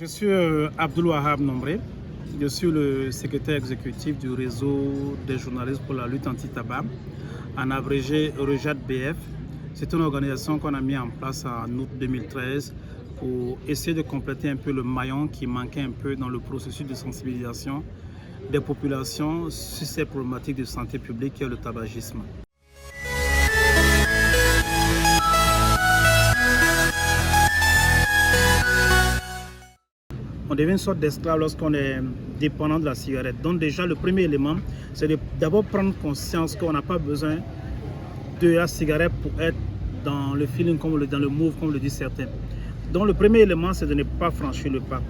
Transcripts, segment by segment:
Je suis Abdoul Wahab Nombré. Je suis le secrétaire exécutif du réseau des journalistes pour la lutte anti-tabac, en abrégé REJAT BF. C'est une organisation qu'on a mis en place en août 2013 pour essayer de compléter un peu le maillon qui manquait un peu dans le processus de sensibilisation des populations sur ces problématiques de santé publique et le tabagisme. On devient une sorte d'esclave lorsqu'on est dépendant de la cigarette. Donc déjà, le premier élément, c'est d'abord prendre conscience qu'on n'a pas besoin de la cigarette pour être dans le feeling, dans le move, comme le disent certains. Donc le premier élément, c'est de ne pas franchir le pas.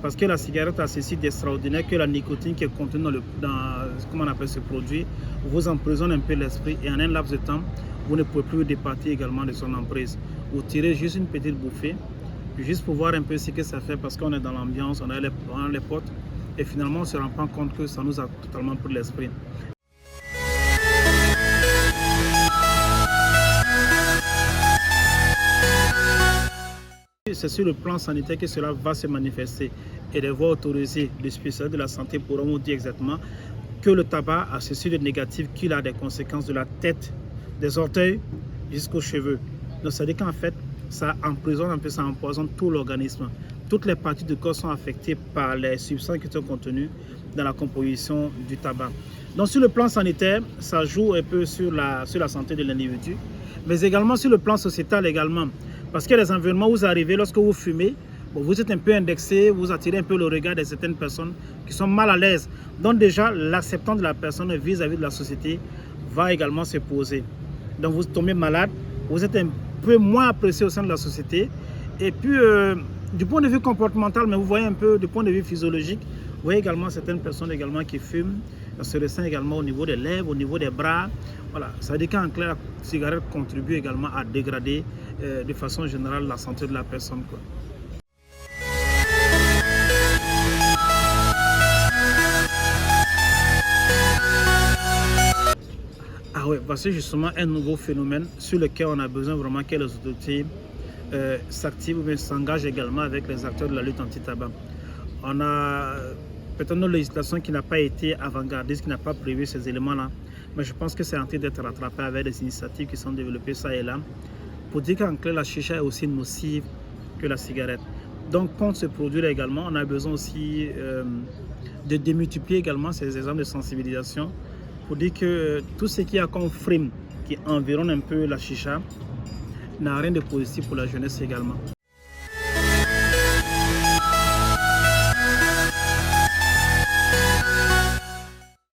Parce que la cigarette a ceci d'extraordinaire que la nicotine qui est contenue dans comment on appelle ce produit, vous emprisonne un peu l'esprit et en un laps de temps, vous ne pouvez plus vous départir également de son emprise. Vous tirez juste une petite bouffée, juste pour voir un peu ce que ça fait parce qu'on est dans l'ambiance, on a les potes et finalement on ne se rend pas compte que ça nous a totalement pris l'esprit. C'est sur le plan sanitaire que cela va se manifester et les voies autorisées des spécialistes de la santé pourront vous dire exactement que le tabac a ceci de négatif qu'il a des conséquences de la tête, des orteils jusqu'aux cheveux. Donc ça veut dire qu'en fait, ça emprisonne un peu, ça empoisonne tout l'organisme. Toutes les parties du corps sont affectées par les substances qui sont contenues dans la composition du tabac. Donc sur le plan sanitaire, ça joue un peu sur la santé de l'individu, mais également sur le plan sociétal également. Parce que les environnements où vous arrivez, lorsque vous fumez, vous êtes un peu indexé, vous attirez un peu le regard de certaines personnes qui sont mal à l'aise. Donc déjà, l'acceptance de la personne vis-à-vis de la société va également se poser. Donc vous tombez malade, vous êtes un peu moins apprécié au sein de la société. Et puis, du point de vue comportemental, mais vous voyez un peu du point de vue physiologique, vous voyez également certaines personnes également qui fument, ça se ressent également au niveau des lèvres, au niveau des bras. Voilà, ça veut dire qu'en clair, la cigarette contribue également à dégrader de façon générale la santé de la personne, quoi. Ah ouais, parce que justement un nouveau phénomène sur lequel on a besoin vraiment que les autorités s'activent ou s'engagent également avec les acteurs de la lutte anti-tabac. On a peut-être une législation qui n'a pas été avant-gardiste, qui n'a pas prévu ces éléments-là, mais je pense que c'est en train d'être rattrapé avec des initiatives qui sont développées ça et là, pour dire qu'en clair, la chicha est aussi nocive que la cigarette. Donc, contre ce produit-là également, on a besoin aussi de démultiplier également ces exemples de sensibilisation pour dire que tout ce qui a comme frime qui environne un peu la chicha n'a rien de positif pour la jeunesse également.